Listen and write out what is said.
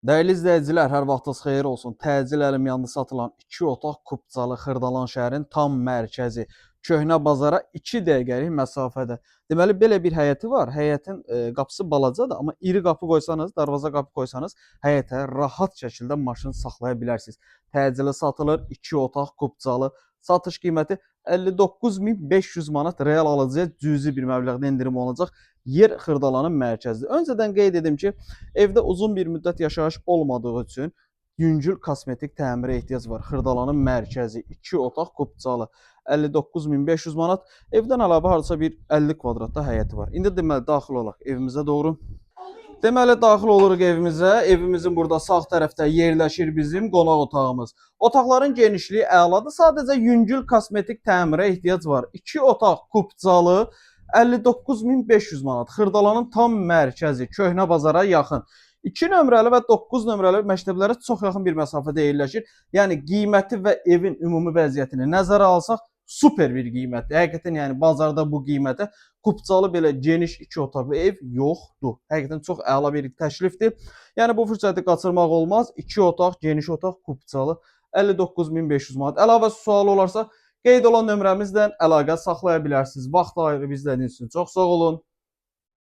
Dəyərli izləyicilər, hər vaxtınız xeyir olsun. Təcil əlim yanında satılan 2 otaq Kupçalı Xırdalan şəhərin tam mərkəzi köhnə bazara 2 dəqiqəlik məsafədə. Deməli belə bir həyəti var. Həyətin qapısı balacadır, amma iri qapı qoysanız, darvaza qapı qoysanız həyətə rahat şəkildə maşın saxlaya bilərsiniz. Təcili satılır 2 otaq Kupçalı. Satış qiyməti 59.500 manat, real alıcıya cüzi bir məbləğdə endirim olacaq. Yer Xırdalanın mərkəzidir. Öncədən qeyd edim ki, evdə uzun bir müddət yaşayış olmadığı üçün yüngül kosmetik təmirə ehtiyac var. Xırdalanın mərkəzi 2 otaq Kupçalı 59.500 manat. Evdən əlavə hardasa bir 50 kvadratda həyəti var. İndi deməli daxil olaq evimizə doğru. Deməli daxil oluruq evimizə. Evimizin burada sağ tərəfdə yerləşir bizim qonaq otağımız. Otaqların genişliyi əladır. Sadəcə yüngül kosmetik təmirə ehtiyac var. 2 otaq Kupçalı 59.500 manat. Xırdalanın tam mərkəzi, köhnə bazara yaxın. 2 nömrəli və 9 nömrəli məktəblərə çox yaxın bir məsafədə yerləşir. Yəni qiyməti və evin ümumi vəziyyətini nəzərə alsaq super bir qiymətdir. Həqiqətən yəni bazarda bu qiymətə Kupçalı belə geniş 2 otaqlı ev yoxdur. Həqiqətən çox əla bir təklifdir. Yəni bu fürsəti qaçırmaq olmaz. 2 otaq, geniş otaq Kupçalı 59.500 manat. Əlavə sual olarsa qeyd olan nömrəmizlə əlaqə saxlaya bilərsiniz. Vaxt ayırıb izlədiyiniz üçün çox sağ olun.